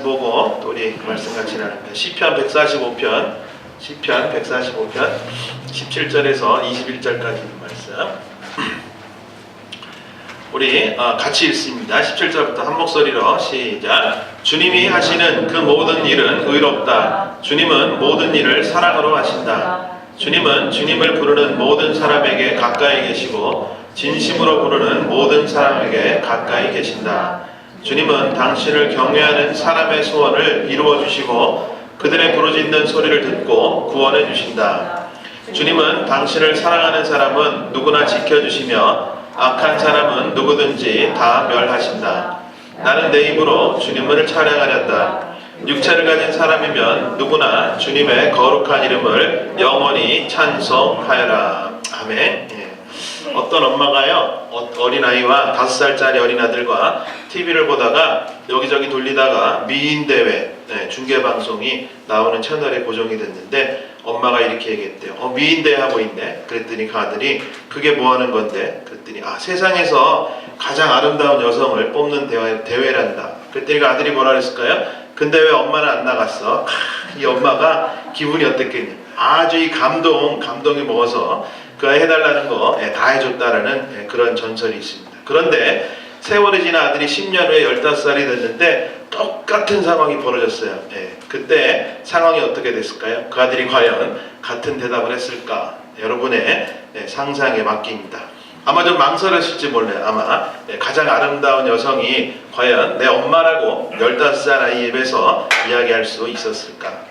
보고 또 우리 말씀 같이 나눕니다. 시편 145편 17절에서 21절까지 있는 말씀 우리 같이 읽습니다. 17절부터 한 목소리로 시작. 주님이 하시는 그 모든 일은 의롭다. 주님은 모든 일을 사랑으로 하신다. 주님은 주님을 부르는 모든 사람에게 가까이 계시고 진심으로 부르는 모든 사람에게 가까이 계신다. 주님은 당신을 경외하는 사람의 소원을 이루어 주시고 그들의 부르짖는 소리를 듣고 구원해 주신다. 주님은 당신을 사랑하는 사람은 누구나 지켜주시며 악한 사람은 누구든지 다 멸하신다. 나는 내 입으로 주님을 찬양하련다. 육체를 가진 사람이면 누구나 주님의 거룩한 이름을 영원히 찬송하여라. 아멘. 어떤 엄마가요, 어린아이와 5살짜리 어린아들과 TV를 보다가 여기저기 돌리다가 미인대회 중계방송이 나오는 채널에 고정이 됐는데 엄마가 이렇게 얘기했대요. 미인대회 하고 있네. 그랬더니 그 아들이 그게 뭐 하는 건데? 그랬더니 세상에서 가장 아름다운 여성을 뽑는 대회란다. 그랬더니 그 아들이 뭐라 그랬을까요? 근데 왜 엄마는 안 나갔어? 이 엄마가 기분이 어땠겠냐. 아주 이 감동이 먹어서 그 아이 해달라는 거 다 해줬다라는 그런 전설이 있습니다. 그런데 세월이 지나 아들이 10년 후에 15살이 됐는데 똑같은 상황이 벌어졌어요. 그때 상황이 어떻게 됐을까요? 그 아들이 과연 같은 대답을 했을까? 여러분의 상상에 맡깁니다. 아마 좀 망설였을지 몰라요. 아마 가장 아름다운 여성이 과연 내 엄마라고 15살 아이 입에서 이야기할 수 있었을까?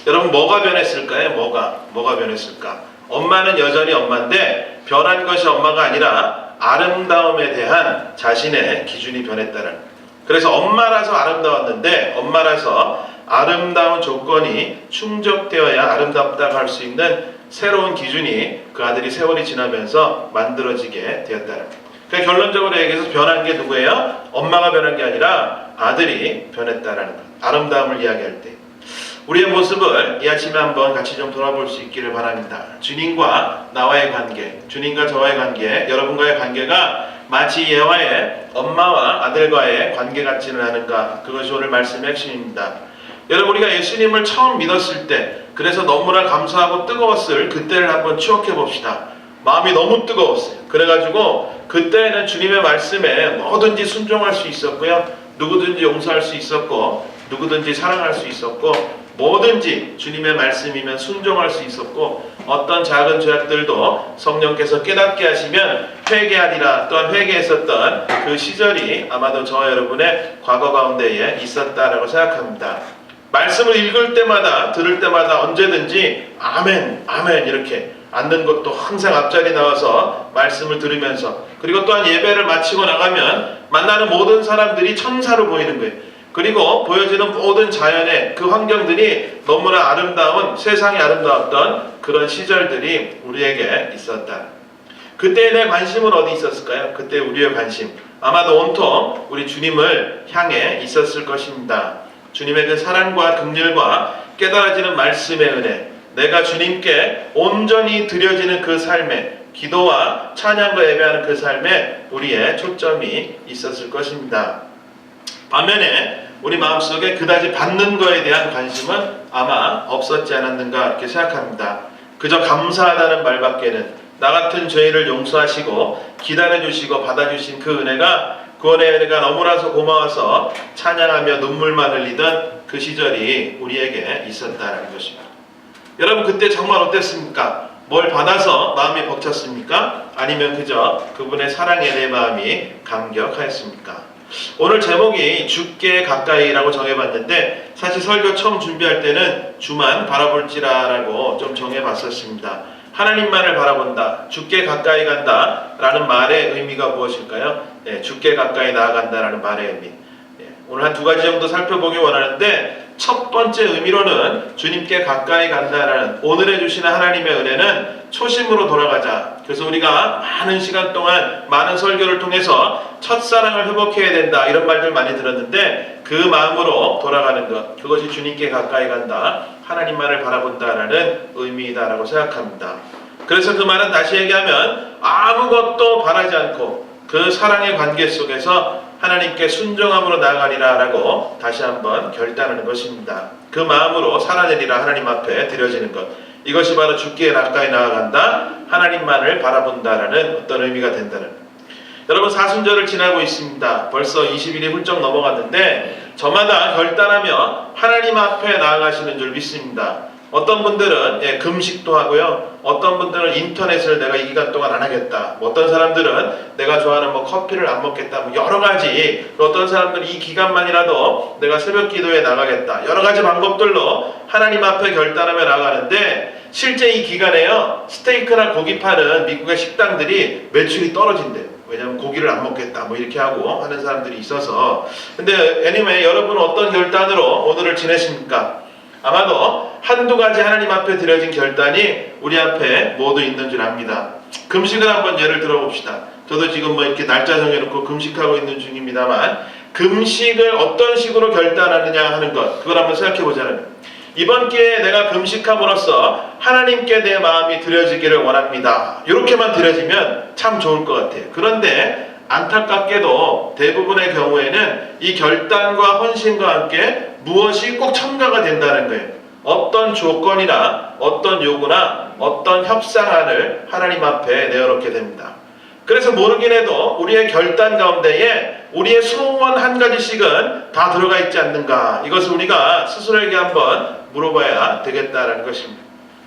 여러분 뭐가 변했을까요? 뭐가 변했을까? 엄마는 여전히 엄마인데 변한 것이 엄마가 아니라 아름다움에 대한 자신의 기준이 변했다는. 그래서 엄마라서 아름다웠는데 엄마라서 아름다운 조건이 충족되어야 아름답다고 할 수 있는 새로운 기준이 그 아들이 세월이 지나면서 만들어지게 되었다는. 그러니까 결론적으로 얘기해서 변한 게 누구예요? 엄마가 변한 게 아니라 아들이 변했다라는 것. 아름다움을 이야기할 때 우리의 모습을 이 아침에 한번 같이 좀 돌아볼 수 있기를 바랍니다. 주님과 나와의 관계, 주님과 저와의 관계, 여러분과의 관계가 마치 예화의 엄마와 아들과의 관계 같지는 않은가? 그것이 오늘 말씀의 핵심입니다. 여러분 우리가 예수님을 처음 믿었을 때 그래서 너무나 감사하고 뜨거웠을 그때를 한번 추억해 봅시다. 마음이 너무 뜨거웠어요. 그래가지고 그때는 주님의 말씀에 뭐든지 순종할 수 있었고요. 누구든지 용서할 수 있었고 누구든지 사랑할 수 있었고 뭐든지 주님의 말씀이면 순종할 수 있었고 어떤 작은 죄악들도 성령께서 깨닫게 하시면 회개하리라 또한 회개했었던 그 시절이 아마도 저와 여러분의 과거 가운데에 있었다라고 생각합니다. 말씀을 읽을 때마다 들을 때마다 언제든지 아멘 아멘 이렇게 앉는 것도 항상 앞자리 나와서 말씀을 들으면서 그리고 또한 예배를 마치고 나가면 만나는 모든 사람들이 천사로 보이는 거예요. 그리고 보여지는 모든 자연의 그 환경들이 너무나 아름다운 세상이 아름다웠던 그런 시절들이 우리에게 있었다. 그때의 내 관심은 어디 있었을까요? 그때 우리의 관심 아마도 온통 우리 주님을 향해 있었을 것입니다. 주님의 그 사랑과 긍휼과 깨달아지는 말씀의 은혜 내가 주님께 온전히 드려지는 그 삶에 기도와 찬양과 예배하는 그 삶에 우리의 초점이 있었을 것입니다. 반면에 우리 마음속에 그다지 받는 거에 대한 관심은 아마 없었지 않았는가 이렇게 생각합니다. 그저 감사하다는 말밖에는 나 같은 죄인을 용서하시고 기다려주시고 받아주신 그 은혜가 구원의 은혜가 너무나서 고마워서 찬양하며 눈물만 흘리던 그 시절이 우리에게 있었다는 것입니다. 여러분 그때 정말 어땠습니까? 뭘 받아서 마음이 벅찼습니까? 아니면 그저 그분의 사랑에 내 마음이 감격하였습니까? 오늘 제목이 주께 가까이라고 정해봤는데 사실 설교 처음 준비할 때는 주만 바라볼지라라고 좀 정해봤었습니다. 하나님만을 바라본다, 주께 가까이 간다 라는 말의 의미가 무엇일까요? 주께 가까이 나아간다라는 말의 의미. 오늘 한 2가지 정도 살펴보기 원하는데 첫 번째 의미로는 주님께 가까이 간다라는 오늘에 주시는 하나님의 은혜는 초심으로 돌아가자. 그래서 우리가 많은 시간 동안 많은 설교를 통해서 첫사랑을 회복해야 된다 이런 말들 많이 들었는데 그 마음으로 돌아가는 것 그것이 주님께 가까이 간다 하나님만을 바라본다라는 의미이다라고 생각합니다. 그래서 그 말은 다시 얘기하면 아무것도 바라지 않고 그 사랑의 관계 속에서 하나님께 순종함으로 나아가리라 라고 다시 한번 결단하는 것입니다. 그 마음으로 살아내리라 하나님 앞에 드려지는 것, 이것이 바로 죽기에 가까이 나아간다, 하나님만을 바라본다라는 어떤 의미가 된다는. 여러분, 사순절을 지나고 있습니다. 벌써 20일이 훌쩍 넘어갔는데 저마다 결단하며 하나님 앞에 나아가시는 줄 믿습니다. 어떤 분들은 금식도 하고요, 어떤 분들은 인터넷을 내가 이 기간 동안 안 하겠다, 어떤 사람들은 내가 좋아하는 커피를 안 먹겠다, 여러 가지, 어떤 사람들은 이 기간만이라도 내가 새벽 기도에 나가겠다, 여러 가지 방법들로 하나님 앞에 결단하며 나가는데, 실제 이 기간에요, 스테이크나 고기 파는 미국의 식당들이 매출이 떨어진대요. 왜냐하면 고기를 안 먹겠다 이렇게 하고 하는 사람들이 있어서. 근데 anyway, 여러분은 어떤 결단으로 오늘을 지내십니까? 아마도 한두 가지 하나님 앞에 드려진 결단이 우리 앞에 모두 있는 줄 압니다. 금식을 한번 예를 들어봅시다. 저도 지금 이렇게 날짜 정해놓고 금식하고 있는 중입니다만, 금식을 어떤 식으로 결단하느냐 하는 것, 그걸 한번 생각해 보자는. 이번 기회에 내가 금식함으로써 하나님께 내 마음이 드려지기를 원합니다, 이렇게만 드려지면 참 좋을 것 같아요. 그런데 안타깝게도 대부분의 경우에는 이 결단과 헌신과 함께 무엇이 꼭 첨가가 된다는 거예요. 어떤 조건이나 어떤 요구나 어떤 협상안을 하나님 앞에 내어놓게 됩니다. 그래서 모르긴 해도 우리의 결단 가운데에 우리의 소원 한 가지씩은 다 들어가 있지 않는가, 이것을 우리가 스스로에게 한번 물어봐야 되겠다라는 것입니다.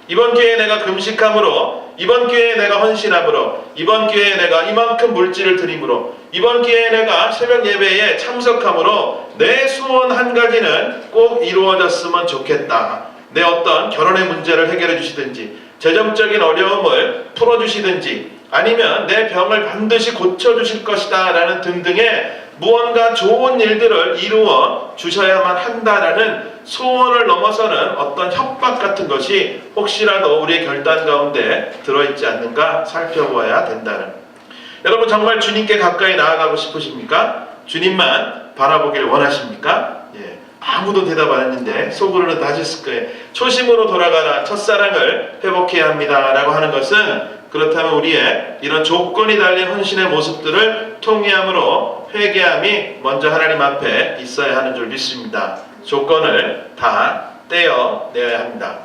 이번 기회에 내가 금식함으로, 이번 기회에 내가 헌신함으로, 이번 기회에 내가 이만큼 물질을 드림으로, 이번 기회에 내가 새벽 예배에 참석함으로 내 소원 한 가지는 꼭 이루어졌으면 좋겠다. 내 어떤 결혼의 문제를 해결해 주시든지, 재정적인 어려움을 풀어주시든지, 아니면 내 병을 반드시 고쳐주실 것이다 라는 등등의 무언가 좋은 일들을 이루어 주셔야만 한다라는 소원을 넘어서는 어떤 협박 같은 것이 혹시라도 우리의 결단 가운데 들어있지 않는가 살펴보아야 된다는. 여러분, 정말 주님께 가까이 나아가고 싶으십니까? 주님만 바라보길 원하십니까? 아무도 대답 안 했는데 속으로는 다 하셨을 거예요. 초심으로 돌아가라, 첫사랑을 회복해야 합니다 라고 하는 것은, 그렇다면 우리의 이런 조건이 달린 헌신의 모습들을 통회함으로 회개함이 먼저 하나님 앞에 있어야 하는 줄 믿습니다. 조건을 다 떼어내야 합니다.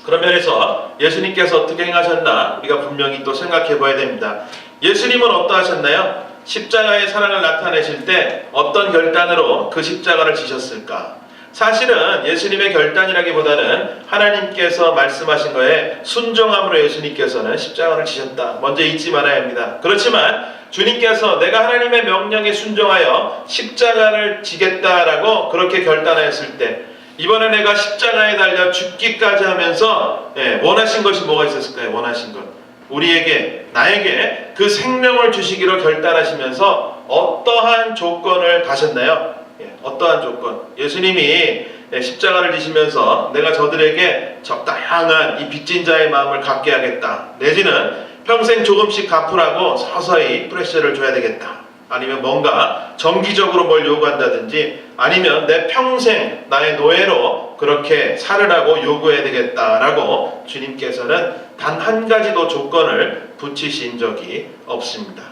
그런 면에서 예수님께서 어떻게 행하셨나 우리가 분명히 또 생각해 봐야 됩니다. 예수님은 어떠하셨나요? 십자가의 사랑을 나타내실 때 어떤 결단으로 그 십자가를 지셨을까? 사실은 예수님의 결단이라기보다는 하나님께서 말씀하신 거에 순종함으로 예수님께서는 십자가를 지셨다, 먼저 잊지 말아야 합니다. 그렇지만 주님께서 내가 하나님의 명령에 순종하여 십자가를 지겠다라고 그렇게 결단하였을 때, 이번에 내가 십자가에 달려 죽기까지 하면서 원하신 것이 뭐가 있었을까요? 원하신 것, 우리에게, 나에게 그 생명을 주시기로 결단하시면서 어떠한 조건을 다셨나요? 어떠한 조건? 예수님이 십자가를 지시면서 내가 저들에게 적당한 이 빚진 자의 마음을 갖게 하겠다, 내지는 평생 조금씩 갚으라고 서서히 프레셔를 줘야 되겠다, 아니면 뭔가 정기적으로 뭘 요구한다든지, 아니면 내 평생 나의 노예로 그렇게 살으라고 요구해야 되겠다라고 주님께서는 단 한 가지도 조건을 붙이신 적이 없습니다.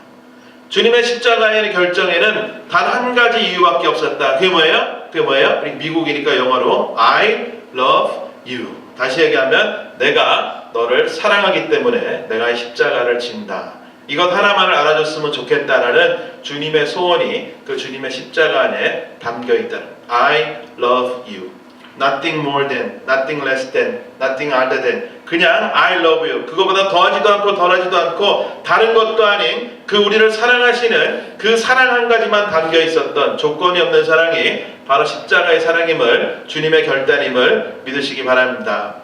주님의 십자가의 결정에는 단 한 가지 이유밖에 없었다. 그게 뭐예요? 그게 뭐예요? 미국이니까 영어로 I love you. 다시 얘기하면 내가 너를 사랑하기 때문에 내가 이 십자가를 진다. 이것 하나만을 알아줬으면 좋겠다라는 주님의 소원이 그 주님의 십자가 안에 담겨 있다. I love you. Nothing more than, nothing less than, nothing other than. 그냥 I love you. 그거보다 더하지도 않고 덜하지도 않고 다른 것도 아닌 그 우리를 사랑하시는 그 사랑 한 가지만 담겨 있었던 조건이 없는 사랑이 바로 십자가의 사랑임을, 주님의 결단임을 믿으시기 바랍니다.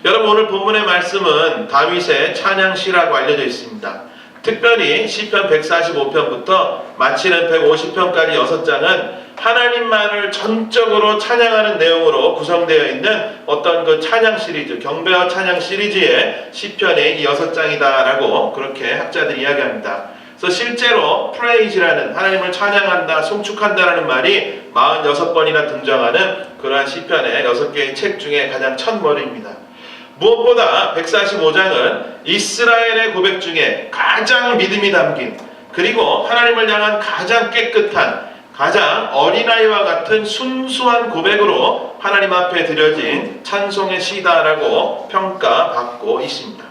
여러분, 오늘 본문의 말씀은 다윗의 찬양시라고 알려져 있습니다. 특별히 시편 145편부터 마치는 150편까지 6장은 하나님만을 전적으로 찬양하는 내용으로 구성되어 있는 어떤 그 찬양 시리즈, 경배와 찬양 시리즈의 시편이 이 6장이다라고 그렇게 학자들이 이야기합니다. 그래서 실제로 프레이즈라는, 하나님을 찬양한다, 송축한다라는 말이 46번이나 등장하는 그러한 시편의 6개의 책 중에 가장 첫머리입니다. 무엇보다 145장은 이스라엘의 고백 중에 가장 믿음이 담긴, 그리고 하나님을 향한 가장 깨끗한, 가장 어린아이와 같은 순수한 고백으로 하나님 앞에 드려진 찬송의 시다라고 평가받고 있습니다.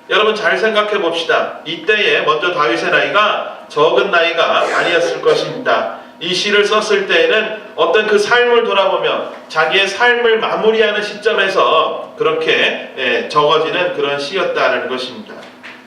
여러분 잘 생각해 봅시다. 이때에 먼저 다윗의 나이가 적은 나이가 아니었을 것입니다. 이 시를 썼을 때에는 어떤 그 삶을 돌아보며 자기의 삶을 마무리하는 시점에서 그렇게 적어지는 그런 시였다는 것입니다.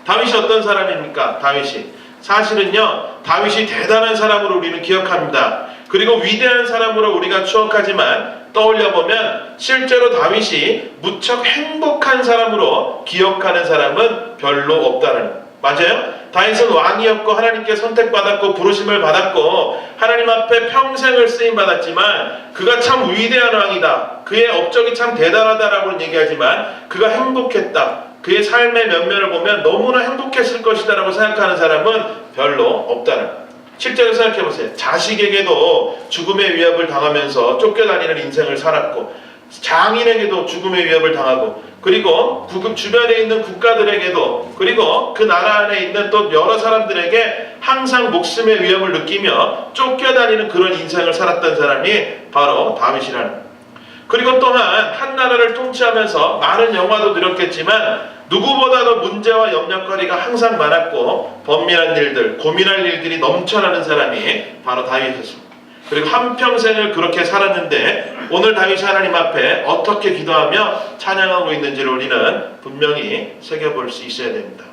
다윗이 어떤 사람입니까? 다윗이 사실은요, 다윗이 대단한 사람으로 우리는 기억합니다. 그리고 위대한 사람으로 우리가 추억하지만 떠올려보면 실제로 다윗이 무척 행복한 사람으로 기억하는 사람은 별로 없다는 거예요. 맞아요? 다윗은 왕이었고 하나님께 선택받았고 부르심을 받았고 하나님 앞에 평생을 쓰임받았지만 그가 참 위대한 왕이다, 그의 업적이 참 대단하다라고는 얘기하지만 그가 행복했다, 그의 삶의 면면을 보면 너무나 행복했을 것이다 라고 생각하는 사람은 별로 없다는 거예요. 실제로 생각해보세요. 자식에게도 죽음의 위협을 당하면서 쫓겨다니는 인생을 살았고, 장인에게도 죽음의 위협을 당하고, 그리고 주변에 있는 국가들에게도, 그리고 그 나라 안에 있는 또 여러 사람들에게 항상 목숨의 위협을 느끼며 쫓겨다니는 그런 인생을 살았던 사람이 바로 다윗이라는 거예요. 그리고 또한 한 나라를 통치하면서 많은 영화도 누렸겠지만 누구보다도 문제와 염려거리가 항상 많았고 번민한 일들, 고민할 일들이 넘쳐나는 사람이 바로 다윗이었습니다. 그리고 한평생을 그렇게 살았는데 오늘 다윗이 하나님 앞에 어떻게 기도하며 찬양하고 있는지를 우리는 분명히 새겨볼 수 있어야 됩니다.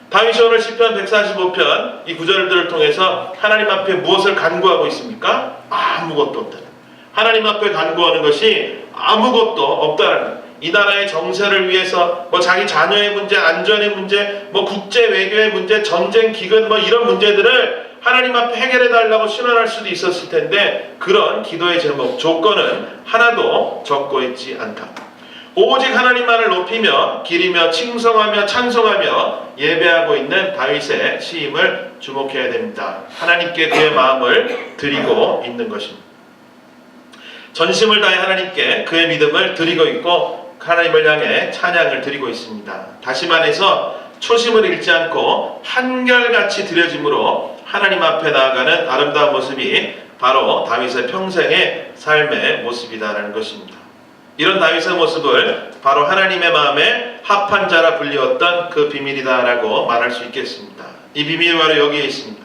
다윗이 오늘 시편 145편 이 구절들을 통해서 하나님 앞에 무엇을 간구하고 있습니까? 아무것도 없다는, 하나님 앞에 간구하는 것이 아무것도 없다는 거예요. 이 나라의 정세를 위해서 자기 자녀의 문제, 안전의 문제, 국제 외교의 문제, 전쟁 기근 이런 문제들을 하나님 앞에 해결해 달라고 신원할 수도 있었을 텐데 그런 기도의 제목, 조건은 하나도 적고 있지 않다. 오직 하나님만을 높이며 기리며 칭송하며 찬송하며 예배하고 있는 다윗의 시임을 주목해야 됩니다. 하나님께 그의 마음을 드리고 있는 것입니다. 전심을 다해 하나님께 그의 믿음을 드리고 있고 하나님을 향해 찬양을 드리고 있습니다. 다시 말해서 초심을 잃지 않고 한결같이 드려짐으로 하나님 앞에 나아가는 아름다운 모습이 바로 다윗의 평생의 삶의 모습이다라는 것입니다. 이런 다윗의 모습을 바로 하나님의 마음에 합한 자라 불리웠던 그 비밀이다라고 말할 수 있겠습니다. 이 비밀이 바로 여기에 있습니다.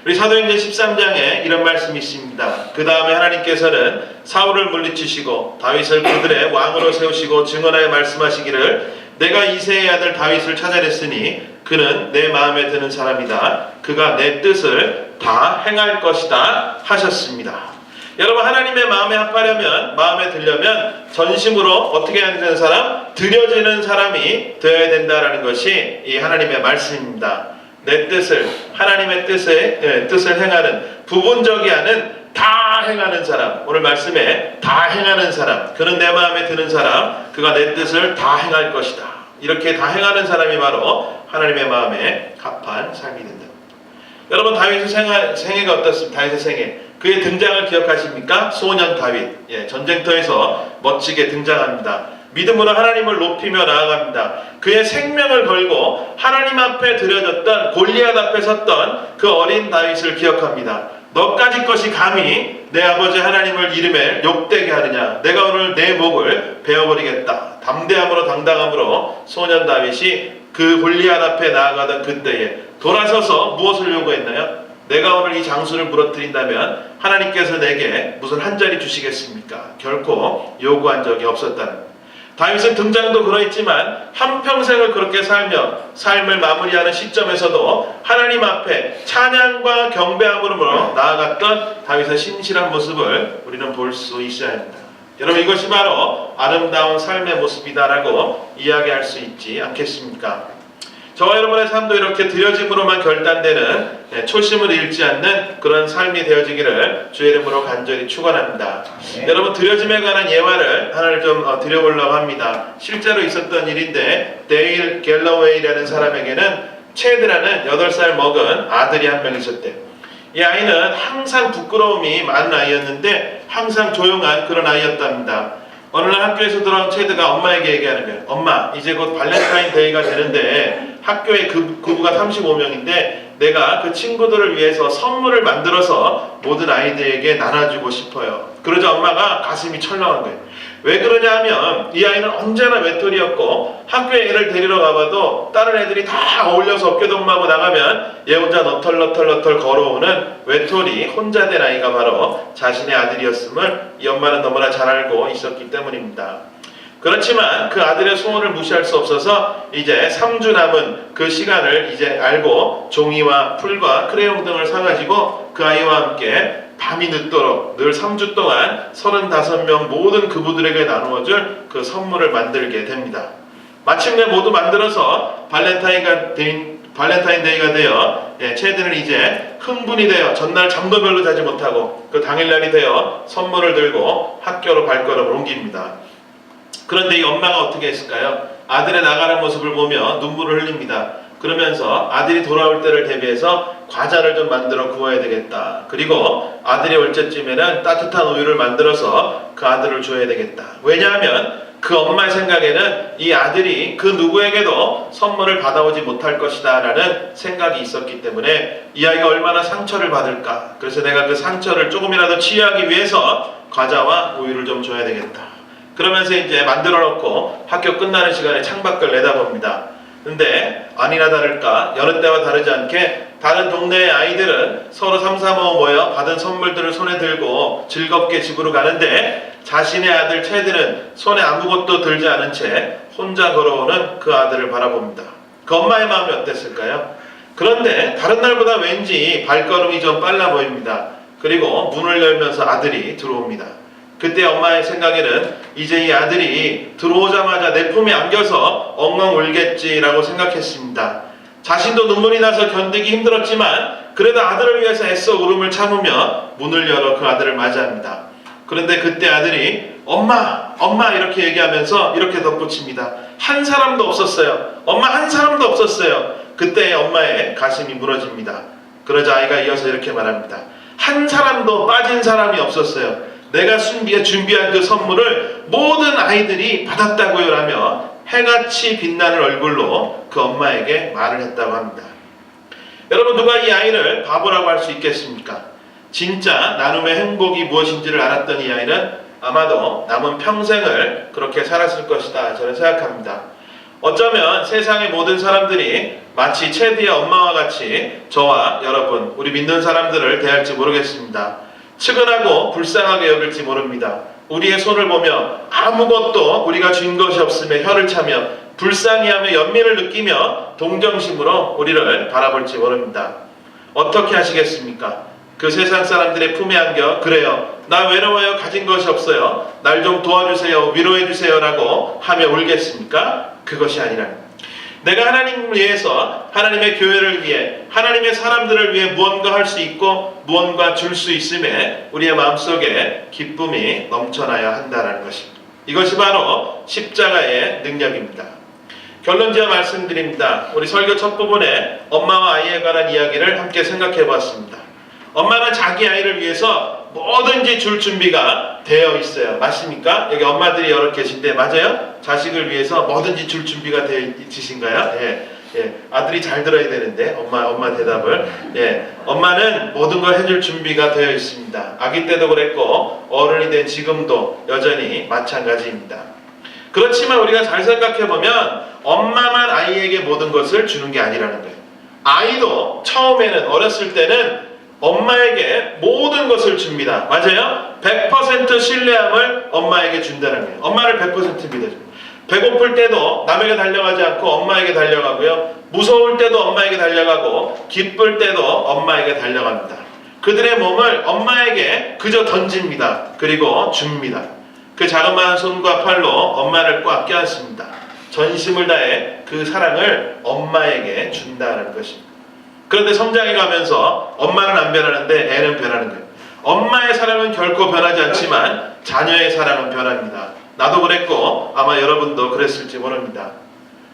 우리 사도행전 13장에 이런 말씀이 있습니다. 그 다음에 하나님께서는 사울을 물리치시고 다윗을 그들의 왕으로 세우시고 증언하여 말씀하시기를 내가 이새의 아들 다윗을 찾아냈으니 그는 내 마음에 드는 사람이다. 그가 내 뜻을 다 행할 것이다 하셨습니다. 여러분, 하나님의 마음에 합하려면, 마음에 들려면 전심으로 어떻게 해야 되는 사람? 드려지는 사람이 되어야 된다는 것이 이 하나님의 말씀입니다. 내 뜻을, 하나님의 뜻을 행하는, 부분적이 아닌 다 행하는 사람, 오늘 말씀에 다 행하는 사람, 그는 내 마음에 드는 사람, 그가 내 뜻을 다 행할 것이다. 이렇게 다 행하는 사람이 바로 하나님의 마음에 합한 삶이 된다. 여러분, 다윗의 생애가 어떻습니까? 다윗의 생애, 그의 등장을 기억하십니까? 소년 다윗, 전쟁터에서 멋지게 등장합니다. 믿음으로 하나님을 높이며 나아갑니다. 그의 생명을 걸고 하나님 앞에 드려졌던, 골리앗 앞에 섰던 그 어린 다윗을 기억합니다. 너까지 것이 감히 내 아버지 하나님을 이름에 욕되게 하느냐? 내가 오늘 내 목을 베어버리겠다. 담대함으로 당당함으로 소년 다윗이 그 골리앗 앞에 나아가던 그때에 돌아서서 무엇을 요구했나요? 내가 오늘 이 장수를 무너뜨린다면 하나님께서 내게 무슨 한 자리 주시겠습니까? 결코 요구한 적이 없었다는 거예요. 다윗은 등장도 그러했지만 한평생을 그렇게 살며 삶을 마무리하는 시점에서도 하나님 앞에 찬양과 경배함으로 나아갔던 다윗의 신실한 모습을 우리는 볼 수 있어야 합니다. 여러분, 이것이 바로 아름다운 삶의 모습이다라고 이야기할 수 있지 않겠습니까? 저와 여러분의 삶도 이렇게 드려짐으로만 결단되는 초심을 잃지 않는 그런 삶이 되어지기를 주의 이름으로 간절히 축원합니다. 여러분, 드려짐에 관한 예화를 하나를 좀 드려보려고 합니다. 실제로 있었던 일인데 데일 갤러웨이라는 사람에게는 체드라는 8살 먹은 아들이 한 명 있었대요. 이 아이는 항상 부끄러움이 많은 아이였는데 항상 조용한 그런 아이였답니다. 어느 날 학교에서 돌아온 체드가 엄마에게 얘기하는 거예요. 엄마, 이제 곧 발렌타인데이가 되는데 학교에 부부가 35명인데 내가 그 친구들을 위해서 선물을 만들어서 모든 아이들에게 나눠주고 싶어요. 그러자 엄마가 가슴이 철렁한 거예요. 왜 그러냐 하면 이 아이는 언제나 외톨이였고 학교에 애를 데리러 가봐도 다른 애들이 다 어울려서 어깨동무하고 나가면 얘 혼자 너털너털 걸어오는 외톨이 혼자 된 아이가 바로 자신의 아들이었음을 이 엄마는 너무나 잘 알고 있었기 때문입니다. 그렇지만 그 아들의 소원을 무시할 수 없어서 이제 3주 남은 그 시간을 이제 알고 종이와 풀과 크레용 등을 사가지고 그 아이와 함께 밤이 늦도록 늘 3주 동안 35명 모든 그부들에게 나누어줄 그 선물을 만들게 됩니다. 마침내 모두 만들어서 발렌타인데이가 되어 체드는 이제 흥분이 되어 전날 잠도 별로 자지 못하고 그 당일날이 되어 선물을 들고 학교로 발걸음을 옮깁니다. 그런데 이 엄마가 어떻게 했을까요? 아들의 나가는 모습을 보며 눈물을 흘립니다. 그러면서 아들이 돌아올 때를 대비해서 과자를 좀 만들어 구워야 되겠다. 그리고 아들이 올 때쯤에는 따뜻한 우유를 만들어서 그 아들을 줘야 되겠다. 왜냐하면 그 엄마의 생각에는 이 아들이 그 누구에게도 선물을 받아오지 못할 것이다 라는 생각이 있었기 때문에 이 아이가 얼마나 상처를 받을까. 그래서 내가 그 상처를 조금이라도 치유하기 위해서 과자와 우유를 좀 줘야 되겠다. 그러면서 이제 만들어 놓고 학교 끝나는 시간에 창밖을 내다봅니다. 근데 아니나 다를까 여느 때와 다르지 않게 다른 동네의 아이들은 서로 삼삼오오 모여 받은 선물들을 손에 들고 즐겁게 집으로 가는데 자신의 아들 체드는 손에 아무것도 들지 않은 채 혼자 걸어오는 그 아들을 바라봅니다. 그 엄마의 마음이 어땠을까요? 그런데 다른 날보다 왠지 발걸음이 좀 빨라 보입니다. 그리고 문을 열면서 아들이 들어옵니다. 그때 엄마의 생각에는 이제 이 아들이 들어오자마자 내 품에 안겨서 엉엉 울겠지라고 생각했습니다. 자신도 눈물이 나서 견디기 힘들었지만 그래도 아들을 위해서 애써 울음을 참으며 문을 열어 그 아들을 맞이합니다. 그런데 그때 아들이 엄마 이렇게 얘기하면서 이렇게 덧붙입니다. 한 사람도 없었어요. 엄마 한 사람도 없었어요. 그때 엄마의 가슴이 무너집니다. 그러자 아이가 이어서 이렇게 말합니다. 한 사람도 빠진 사람이 없었어요. 내가 준비한 그 선물을 모든 아이들이 받았다고요 라며 해같이 빛나는 얼굴로 그 엄마에게 말을 했다고 합니다. 여러분 누가 이 아이를 바보라고 할 수 있겠습니까? 진짜 나눔의 행복이 무엇인지를 알았던 이 아이는 아마도 남은 평생을 그렇게 살았을 것이다 저는 생각합니다. 어쩌면 세상의 모든 사람들이 마치 체드의 엄마와 같이 저와 여러분 우리 믿는 사람들을 대할지 모르겠습니다. 측은하고 불쌍하게 여길지 모릅니다. 우리의 손을 보며 아무것도 우리가 준 것이 없음에 혀를 차며 불쌍히하며 연민을 느끼며 동정심으로 우리를 바라볼지 모릅니다. 어떻게 하시겠습니까? 그 세상 사람들의 품에 안겨 그래요. 나 외로워요. 가진 것이 없어요. 날 좀 도와주세요. 위로해주세요. 라고 하며 울겠습니까? 그것이 아니라 내가 하나님을 위해서 하나님의 교회를 위해 하나님의 사람들을 위해 무언가 할 수 있고 무언가 줄 수 있음에 우리의 마음속에 기쁨이 넘쳐나야 한다는 것입니다. 이것이 바로 십자가의 능력입니다. 결론지어 말씀드립니다. 우리 설교 첫 부분에 엄마와 아이에 관한 이야기를 함께 생각해 보았습니다. 엄마는 자기 아이를 위해서 뭐든지 줄 준비가 되어 있어요. 맞습니까? 여기 엄마들이 여러 계신데 맞아요? 자식을 위해서 뭐든지 줄 준비가 되어 있으신가요? 예. 아들이 잘 들어야 되는데 엄마 대답을 엄마는 모든 걸 해줄 준비가 되어 있습니다. 아기 때도 그랬고 어른이 된 지금도 여전히 마찬가지입니다. 그렇지만 우리가 잘 생각해보면 엄마만 아이에게 모든 것을 주는 게 아니라는 거예요. 아이도 처음에는 어렸을 때는 엄마에게 모든 것을 줍니다. 맞아요? 100% 신뢰함을 엄마에게 준다는 거예요. 엄마를 100% 믿어줍니다. 배고플 때도 남에게 달려가지 않고 엄마에게 달려가고요. 무서울 때도 엄마에게 달려가고 기쁠 때도 엄마에게 달려갑니다. 그들의 몸을 엄마에게 그저 던집니다. 그리고 줍니다. 그 자그마한 손과 팔로 엄마를 꽉 껴안습니다. 전심을 다해 그 사랑을 엄마에게 준다는 것입니다. 그런데 성장해 가면서 엄마는 안 변하는데 애는 변하는 거예요. 엄마의 사랑은 결코 변하지 않지만 자녀의 사랑은 변합니다. 나도 그랬고 아마 여러분도 그랬을지 모릅니다.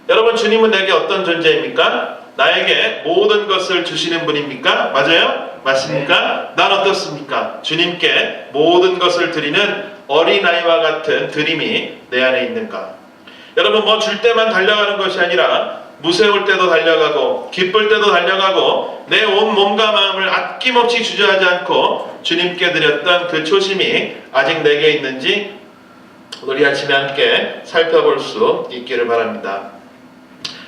여러분 주님은 내게 어떤 존재입니까? 나에게 모든 것을 주시는 분입니까? 맞아요? 맞습니까? 난 어떻습니까? 주님께 모든 것을 드리는 어린아이와 같은 드림이 내 안에 있는가? 여러분, 뭐 줄 때만 달려가는 것이 아니라 무서울 때도 달려가고 기쁠 때도 달려가고 내 온 몸과 마음을 아낌없이 주저하지 않고 주님께 드렸던 그 초심이 아직 내게 있는지 우리 아침에 함께 살펴볼 수 있기를 바랍니다.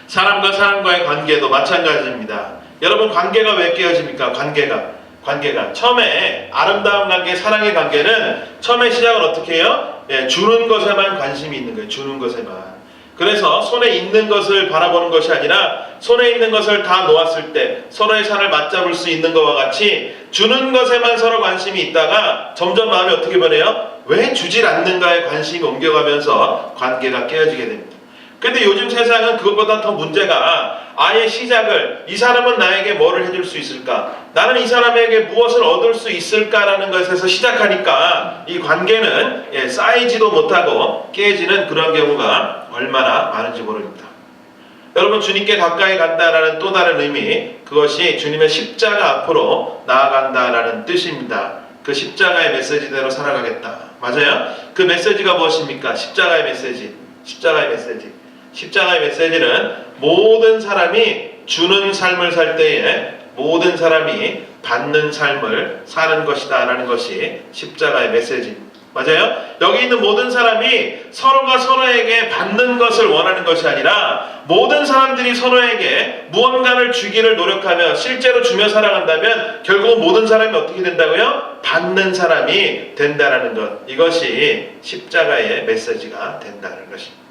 사람과 사람과의 관계도 마찬가지입니다. 여러분, 관계가 왜 깨어집니까? 관계가 처음에 아름다운 관계, 사랑의 관계는 처음에 시작은 어떻게 해요? 주는 것에만 관심이 있는 거예요. 주는 것에만. 그래서 손에 있는 것을 바라보는 것이 아니라 손에 있는 것을 다 놓았을 때 서로의 산을 맞잡을 수 있는 것과 같이 주는 것에만 서로 관심이 있다가 점점 마음이 어떻게 변해요? 왜 주질 않는가에 관심이 옮겨가면서 관계가 깨어지게 됩니다. 근데 요즘 세상은 그것보다 더 문제가 아예 시작을 이 사람은 나에게 뭐를 해줄 수 있을까? 나는 이 사람에게 무엇을 얻을 수 있을까라는 것에서 시작하니까 이 관계는 쌓이지도 못하고 깨지는 그런 경우가 얼마나 많은지 모릅니다. 여러분, 주님께 가까이 간다라는 또 다른 의미, 그것이 주님의 십자가 앞으로 나아간다라는 뜻입니다. 그 십자가의 메시지대로 살아가겠다. 맞아요? 그 메시지가 무엇입니까? 십자가의 메시지. 십자가의 메시지는 모든 사람이 주는 삶을 살 때에 모든 사람이 받는 삶을 사는 것이다 라는 것이 십자가의 메시지입니다. 맞아요? 여기 있는 모든 사람이 서로가 서로에게 받는 것을 원하는 것이 아니라 모든 사람들이 서로에게 무언가를 주기를 노력하며 실제로 주며 살아간다면 결국 모든 사람이 어떻게 된다고요? 받는 사람이 된다는 것. 이것이 십자가의 메시지가 된다는 것입니다.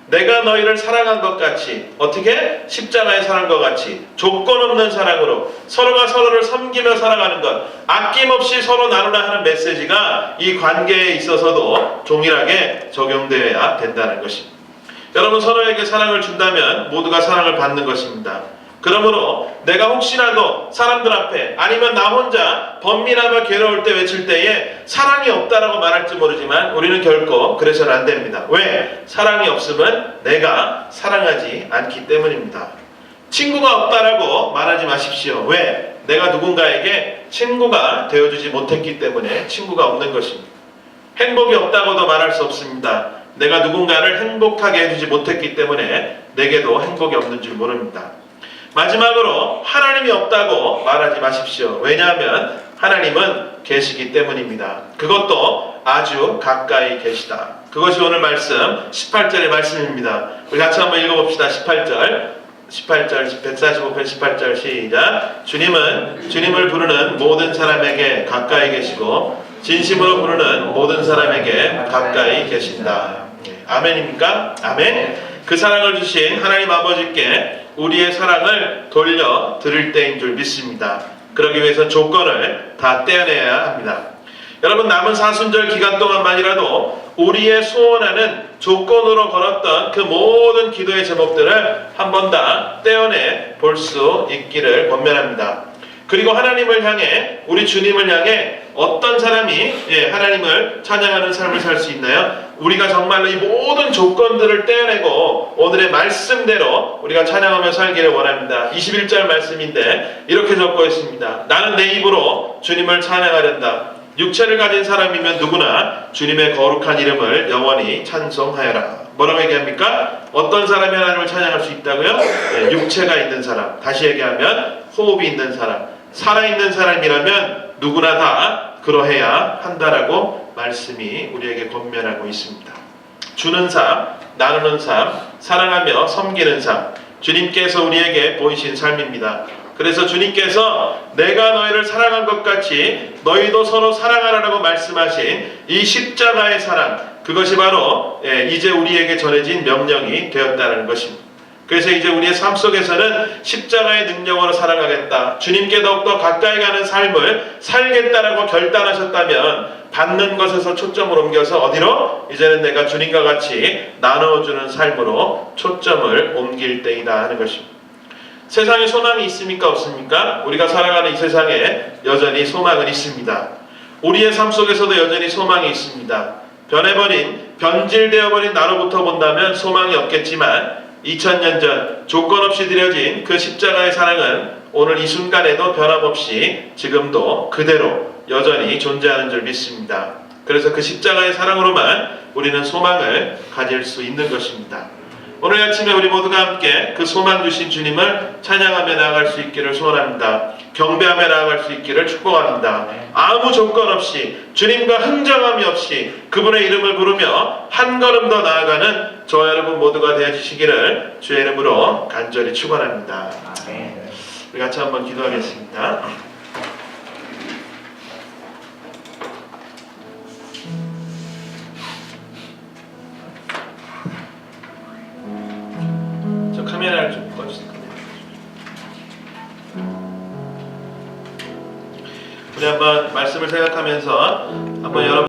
내가 너희를 사랑한 것 같이, 어떻게? 십자가의 사랑과 같이 조건 없는 사랑으로 서로가 서로를 섬기며 살아가는 것, 아낌없이 서로 나누라 하는 메시지가 이 관계에 있어서도 동일하게 적용되어야 된다는 것입니다. 여러분, 서로에게 사랑을 준다면 모두가 사랑을 받는 것입니다. 그러므로 내가 혹시라도 사람들 앞에 아니면 나 혼자 번민하며 괴로울 때 외칠 때에 사랑이 없다라고 말할지 모르지만 우리는 결코 그래서는 안 됩니다. 왜? 사랑이 없으면 내가 사랑하지 않기 때문입니다. 친구가 없다라고 말하지 마십시오. 왜? 내가 누군가에게 친구가 되어주지 못했기 때문에 친구가 없는 것입니다. 행복이 없다고도 말할 수 없습니다. 내가 누군가를 행복하게 해주지 못했기 때문에 내게도 행복이 없는 줄 모릅니다. 마지막으로 하나님이 없다고 말하지 마십시오. 왜냐하면 하나님은 계시기 때문입니다. 그것도 아주 가까이 계시다. 그것이 오늘 말씀 18절의 말씀입니다. 우리 같이 한번 읽어봅시다. 18절 145편 18절 시작. 주님은 주님을 부르는 모든 사람에게 가까이 계시고 진심으로 부르는 모든 사람에게 가까이 계신다. 아멘입니까? 아멘. 그 사랑을 주신 하나님 아버지께 우리의 사랑을 돌려 드릴 때인 줄 믿습니다. 그러기 위해서 조건을 다 떼어내야 합니다. 여러분, 남은 사순절 기간 동안만이라도 우리의 소원하는 조건으로 걸었던 그 모든 기도의 제목들을 한 번 다 떼어내 볼 수 있기를 권면합니다. 그리고 하나님을 향해, 우리 주님을 향해 어떤 사람이 하나님을 찬양하는 삶을 살 수 있나요? 우리가 정말로 이 모든 조건들을 떼어내고 오늘의 말씀대로 우리가 찬양하며 살기를 원합니다. 21절 말씀인데 이렇게 적고 있습니다. 나는 내 입으로 주님을 찬양하련다. 육체를 가진 사람이면 누구나 주님의 거룩한 이름을 영원히 찬송하여라. 뭐라고 얘기합니까? 어떤 사람이 하나님을 찬양할 수 있다고요? 육체가 있는 사람. 다시 얘기하면 호흡이 있는 사람. 살아있는 사람이라면 누구나 다 그러해야 한다라고 말씀이 우리에게 권면하고 있습니다. 주는 삶, 나누는 삶, 사랑하며 섬기는 삶, 주님께서 우리에게 보이신 삶입니다. 그래서 주님께서 내가 너희를 사랑한 것 같이 너희도 서로 사랑하라고 말씀하신 이 십자가의 사랑, 그것이 바로 이제 우리에게 전해진 명령이 되었다는 것입니다. 그래서 이제 우리의 삶 속에서는 십자가의 능력으로 살아가겠다, 주님께 더욱더 가까이 가는 삶을 살겠다라고 결단하셨다면 받는 것에서 초점을 옮겨서 어디로? 이제는 내가 주님과 같이 나눠주는 삶으로 초점을 옮길 때이다 하는 것입니다. 세상에 소망이 있습니까? 없습니까? 우리가 살아가는 이 세상에 여전히 소망은 있습니다. 우리의 삶 속에서도 여전히 소망이 있습니다. 변질되어버린 나로부터 본다면 소망이 없겠지만 2000년 전 조건 없이 드려진 그 십자가의 사랑은 오늘 이 순간에도 변함없이 지금도 그대로 여전히 존재하는 줄 믿습니다. 그래서 그 십자가의 사랑으로만 우리는 소망을 가질 수 있는 것입니다. 오늘 아침에 우리 모두가 함께 그 소망 주신 주님을 찬양하며 나아갈 수 있기를 소원합니다. 경배하며 나아갈 수 있기를 축복합니다. 아무 조건 없이 주님과 흥정함이 없이 그분의 이름을 부르며 한 걸음 더 나아가는 저와 여러분 모두가 되어주시기를 주의 이름으로 간절히 축원합니다. 우리 같이 한번 기도하겠습니다. 저 카메라를 좀 꺼주세요. 우리 한번 말씀을 생각하면서 한번 여러분